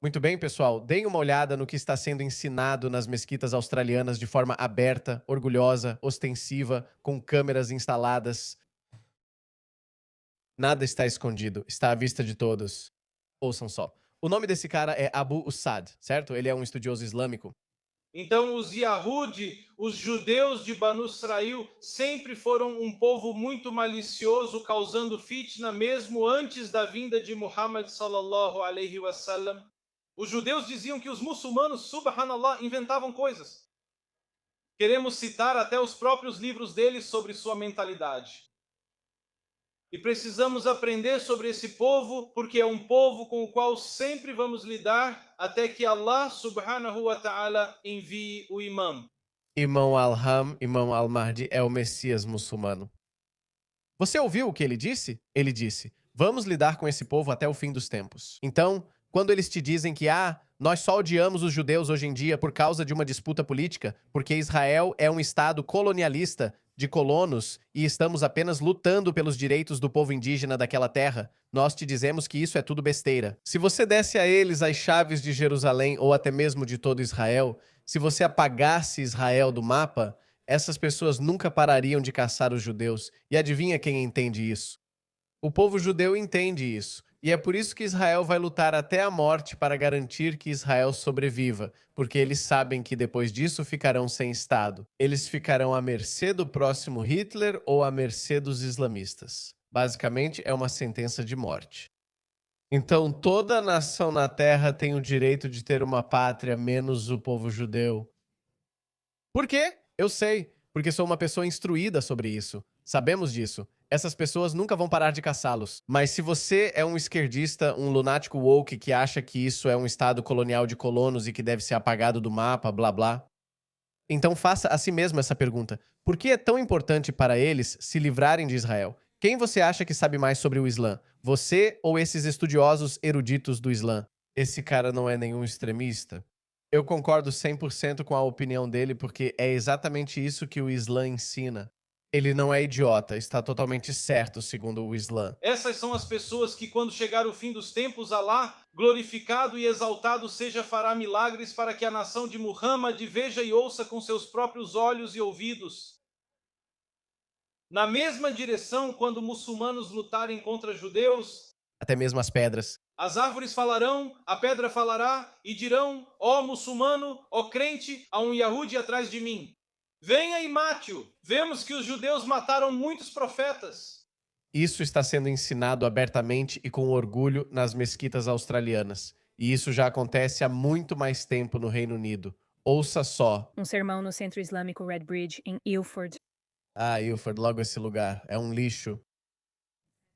Muito bem, pessoal. Deem uma olhada no que está sendo ensinado nas mesquitas australianas de forma aberta, orgulhosa, ostensiva, com câmeras instaladas. Nada está escondido, está à vista de todos. Ouçam só. O nome desse cara é Abu Ussad, certo? Ele é um estudioso islâmico. Então, os Yahudi, os judeus de Banu Israel, sempre foram um povo muito malicioso, causando fitna mesmo antes da vinda de Muhammad sallallahu alaihi wasallam. Os judeus diziam que os muçulmanos, subhanallah, inventavam coisas. Queremos citar até os próprios livros deles sobre sua mentalidade. E precisamos aprender sobre esse povo, porque é um povo com o qual sempre vamos lidar até que Allah subhanahu wa ta'ala envie o imam. Imam al-Ham, Imam al-Mahdi é o Messias muçulmano. Você ouviu o que ele disse? Ele disse: Vamos lidar com esse povo até o fim dos tempos. Então, quando eles te dizem que, nós só odiamos os judeus hoje em dia por causa de uma disputa política, porque Israel é um estado colonialista de colonos e estamos apenas lutando pelos direitos do povo indígena daquela terra, nós te dizemos que isso é tudo besteira. Se você desse a eles as chaves de Jerusalém ou até mesmo de todo Israel, se você apagasse Israel do mapa, essas pessoas nunca parariam de caçar os judeus. E adivinha quem entende isso? O povo judeu entende isso. E é por isso que Israel vai lutar até a morte para garantir que Israel sobreviva, porque eles sabem que depois disso ficarão sem Estado. Eles ficarão à mercê do próximo Hitler ou à mercê dos islamistas. Basicamente, é uma sentença de morte. Então, toda nação na Terra tem o direito de ter uma pátria, menos o povo judeu. Por quê? Eu sei, porque sou uma pessoa instruída sobre isso. Sabemos disso. Essas pessoas nunca vão parar de caçá-los. Mas se você é um esquerdista, um lunático woke que acha que isso é um estado colonial de colonos e que deve ser apagado do mapa, blá blá, então faça a si mesmo essa pergunta. Por que é tão importante para eles se livrarem de Israel? Quem você acha que sabe mais sobre o Islã? Você ou esses estudiosos eruditos do Islã? Esse cara não é nenhum extremista? Eu concordo 100% com a opinião dele porque é exatamente isso que o Islã ensina. Ele não é idiota, está totalmente certo segundo o Islã. Essas são as pessoas que, quando chegar o fim dos tempos, Allah, glorificado e exaltado seja, fará milagres para que a nação de Muhammad veja e ouça com seus próprios olhos e ouvidos. Na mesma direção, quando muçulmanos lutarem contra judeus, Até mesmo as pedras. as árvores falarão, a pedra falará e dirão: ó muçulmano, ó crente, há um Yahudi atrás de mim. Venha e mate-o. Vemos que os judeus mataram muitos profetas. Isso está sendo ensinado abertamente e com orgulho nas mesquitas australianas. E isso já acontece há muito mais tempo no Reino Unido. Ouça só. Um sermão no Centro Islâmico Red Bridge, em Ilford. Ilford, logo esse lugar. É um lixo.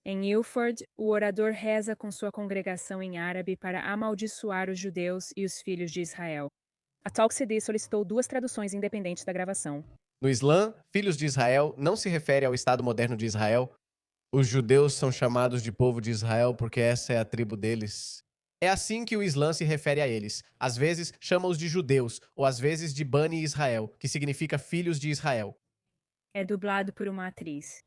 Em Ilford, o orador reza com sua congregação em árabe para amaldiçoar os judeus e os filhos de Israel. A Talk CD solicitou duas traduções independentes da gravação. No Islã, filhos de Israel não se refere ao Estado moderno de Israel. Os judeus são chamados de povo de Israel porque essa é a tribo deles. É assim que o Islã se refere a eles. Às vezes chama-os de judeus, ou às vezes de Bani Israel, que significa filhos de Israel. É dublado por uma atriz.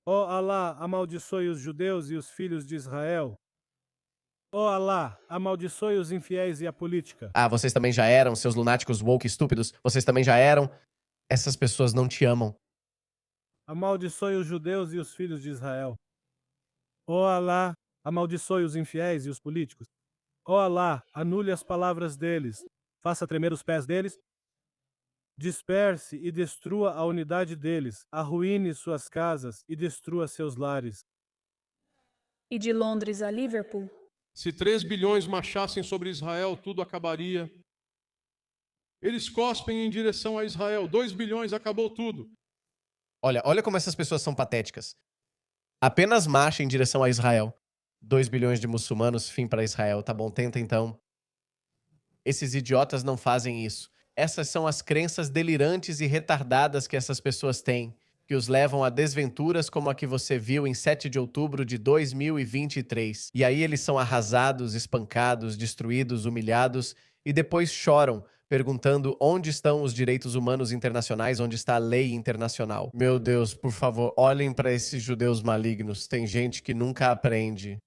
Ó Alá, amaldiçoe os judeus e os filhos de Israel. Ó Alá, amaldiçoe os infiéis e a política. Vocês também já eram, seus lunáticos woke estúpidos. Vocês também já eram. Essas pessoas não te amam. Amaldiçoe os judeus e os filhos de Israel. Ó Alá, amaldiçoe os infiéis e os políticos. Ó Alá, anule as palavras deles, faça tremer os pés deles, disperse e destrua a unidade deles, arruíne suas casas e destrua seus lares. E de Londres a Liverpool? Se 3 bilhões marchassem sobre Israel, tudo acabaria. Eles cospem em direção a Israel. 2 bilhões, acabou tudo. Olha como essas pessoas são patéticas. Apenas marcha em direção a Israel. 2 bilhões de muçulmanos, fim para Israel. Tá bom, tenta então. Esses idiotas não fazem isso. Essas são as crenças delirantes e retardadas que essas pessoas têm, que os levam a desventuras como a que você viu em 7 de outubro de 2023. E aí eles são arrasados, espancados, destruídos, humilhados e depois choram, perguntando onde estão os direitos humanos internacionais, onde está a lei internacional. Meu Deus, por favor, olhem para esses judeus malignos. Tem gente que nunca aprende.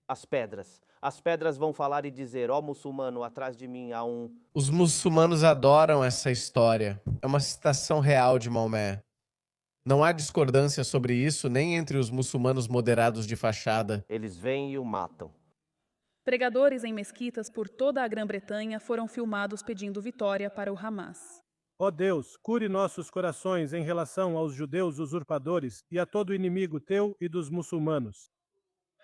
As pedras. As pedras vão falar e dizer: ó muçulmano, atrás de mim há um. Os muçulmanos adoram essa história. É uma citação real de Maomé. Não há discordância sobre isso nem entre os muçulmanos moderados de fachada. Eles vêm e o matam. Pregadores em mesquitas por toda a Grã-Bretanha foram filmados pedindo vitória para o Hamas. Ó Deus, cure nossos corações em relação aos judeus usurpadores e a todo inimigo teu e dos muçulmanos.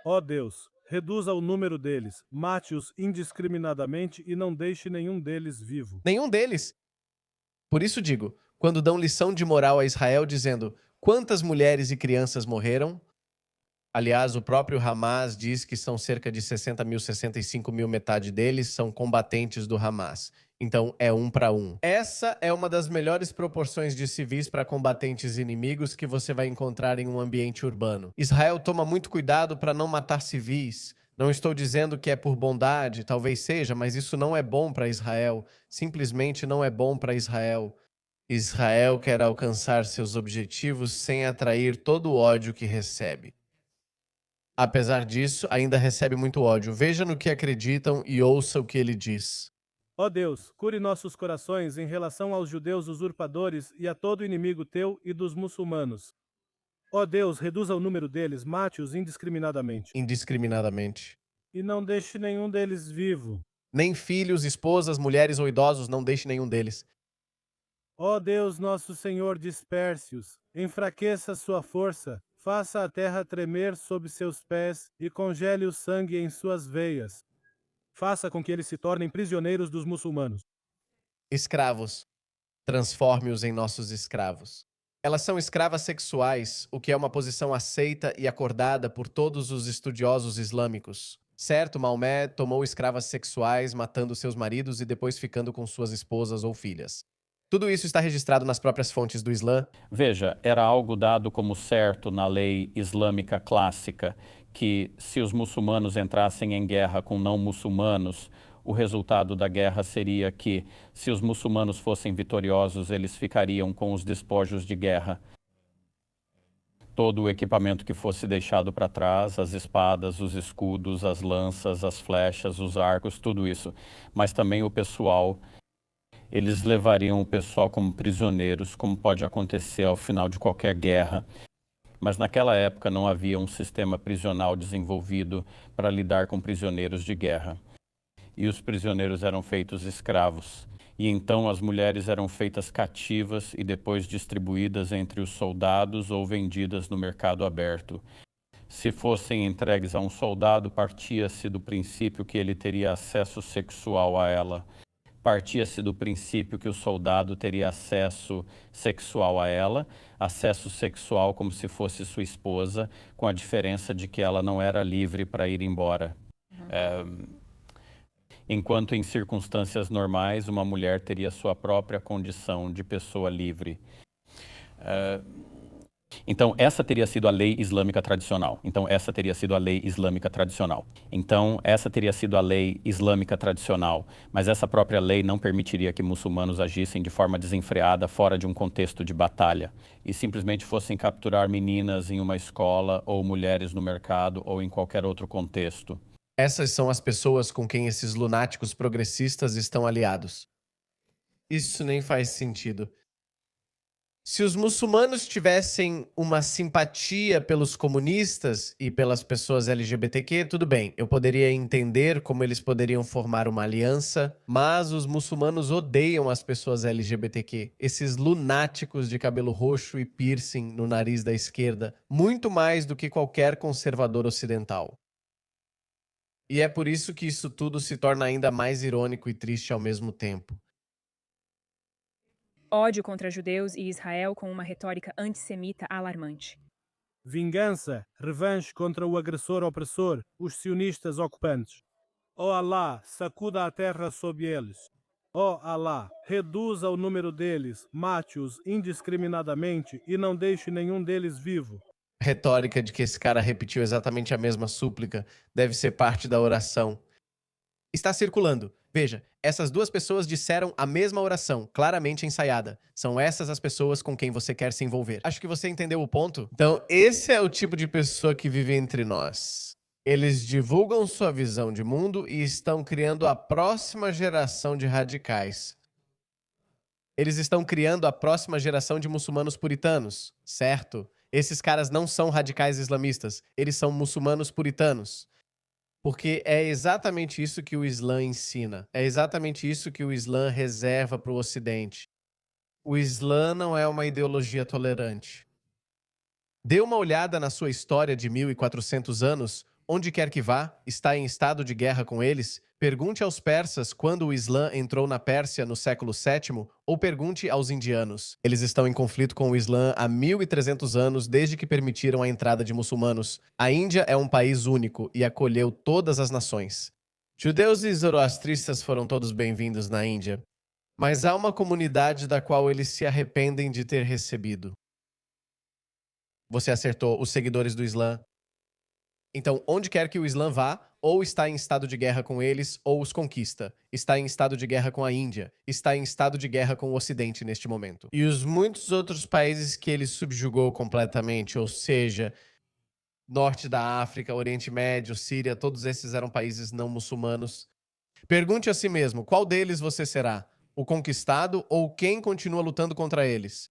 Ó Deus, reduza o número deles, mate-os indiscriminadamente e não deixe nenhum deles vivo. Nenhum deles. Por isso digo, quando dão lição de moral a Israel dizendo quantas mulheres e crianças morreram, aliás, o próprio Hamas diz que são cerca de 60 mil, 65 mil, metade deles são combatentes do Hamas. Então, é 1 para 1. Essa é uma das melhores proporções de civis para combatentes inimigos que você vai encontrar em um ambiente urbano. Israel toma muito cuidado para não matar civis. Não estou dizendo que é por bondade, talvez seja, mas isso não é bom para Israel. Simplesmente não é bom para Israel. Israel quer alcançar seus objetivos sem atrair todo o ódio que recebe. Apesar disso, ainda recebe muito ódio. Veja no que acreditam e ouça o que ele diz. Ó Deus, cure nossos corações em relação aos judeus usurpadores e a todo inimigo teu e dos muçulmanos. Ó Deus, reduza o número deles, mate-os indiscriminadamente. Indiscriminadamente. E não deixe nenhum deles vivo. Nem filhos, esposas, mulheres ou idosos, não deixe nenhum deles. Ó Deus, nosso Senhor, disperse-os, enfraqueça sua força, faça a terra tremer sob seus pés e congele o sangue em suas veias. Faça com que eles se tornem prisioneiros dos muçulmanos. Escravos. Transforme-os em nossos escravos. Elas são escravas sexuais, o que é uma posição aceita e acordada por todos os estudiosos islâmicos. Certo, Maomé tomou escravas sexuais, matando seus maridos e depois ficando com suas esposas ou filhas. Tudo isso está registrado nas próprias fontes do Islã. Veja, era algo dado como certo na lei islâmica clássica, que se os muçulmanos entrassem em guerra com não muçulmanos, o resultado da guerra seria que, se os muçulmanos fossem vitoriosos, eles ficariam com os despojos de guerra. Todo o equipamento que fosse deixado para trás, as espadas, os escudos, as lanças, as flechas, os arcos, tudo isso. Mas também o pessoal, eles levariam o pessoal como prisioneiros, como pode acontecer ao final de qualquer guerra. Mas naquela época não havia um sistema prisional desenvolvido para lidar com prisioneiros de guerra. E os prisioneiros eram feitos escravos. E então as mulheres eram feitas cativas e depois distribuídas entre os soldados ou vendidas no mercado aberto. Se fossem entregues a um soldado, partia-se do princípio que ele teria acesso sexual a ela. Partia-se do princípio que o soldado teria acesso sexual a ela, acesso sexual como se fosse sua esposa, com a diferença de que ela não era livre para ir embora. Enquanto em circunstâncias normais, uma mulher teria sua própria condição de pessoa livre. Então, essa teria sido a lei islâmica tradicional. Mas essa própria lei não permitiria que muçulmanos agissem de forma desenfreada fora de um contexto de batalha e simplesmente fossem capturar meninas em uma escola ou mulheres no mercado ou em qualquer outro contexto. Essas são as pessoas com quem esses lunáticos progressistas estão aliados. Isso nem faz sentido. Se os muçulmanos tivessem uma simpatia pelos comunistas e pelas pessoas LGBTQ, tudo bem, eu poderia entender como eles poderiam formar uma aliança, mas os muçulmanos odeiam as pessoas LGBTQ, esses lunáticos de cabelo roxo e piercing no nariz da esquerda, muito mais do que qualquer conservador ocidental. E é por isso que isso tudo se torna ainda mais irônico e triste ao mesmo tempo. Ódio contra judeus e Israel com uma retórica antissemita alarmante. Vingança, revanche contra o agressor opressor, os sionistas ocupantes. Ó Alá, sacuda a terra sob eles. Ó Alá, reduza o número deles, mate-os indiscriminadamente e não deixe nenhum deles vivo. Retórica de que esse cara repetiu exatamente a mesma súplica deve ser parte da oração. Está circulando. Veja, essas duas pessoas disseram a mesma oração, claramente ensaiada. São essas as pessoas com quem você quer se envolver. Acho que você entendeu o ponto. Então, esse é o tipo de pessoa que vive entre nós. Eles divulgam sua visão de mundo e estão criando a próxima geração de radicais. Eles estão criando a próxima geração de muçulmanos puritanos, certo? Esses caras não são radicais islamistas, eles são muçulmanos puritanos. Porque é exatamente isso que o Islã ensina. É exatamente isso que o Islã reserva para o Ocidente. O Islã não é uma ideologia tolerante. Dê uma olhada na sua história de 1400 anos. Onde quer que vá, está em estado de guerra com eles. Pergunte aos persas quando o Islã entrou na Pérsia no século VII, ou pergunte aos indianos. Eles estão em conflito com o Islã há 1300 anos, desde que permitiram a entrada de muçulmanos. A Índia é um país único e acolheu todas as nações. Judeus e zoroastristas foram todos bem-vindos na Índia, mas há uma comunidade da qual eles se arrependem de ter recebido. Você acertou, os seguidores do Islã. Então, onde quer que o Islã vá, ou está em estado de guerra com eles, ou os conquista. Está em estado de guerra com a Índia. Está em estado de guerra com o Ocidente neste momento. E os muitos outros países que ele subjugou completamente, ou seja, Norte da África, Oriente Médio, Síria, todos esses eram países não muçulmanos. Pergunte a si mesmo, qual deles você será? O conquistado ou quem continua lutando contra eles?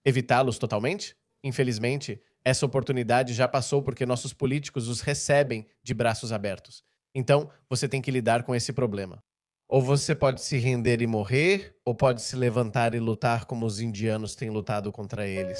Evitá-los totalmente? Infelizmente, essa oportunidade já passou porque nossos políticos os recebem de braços abertos. Então, você tem que lidar com esse problema. Ou você pode se render e morrer, ou pode se levantar e lutar como os indianos têm lutado contra eles.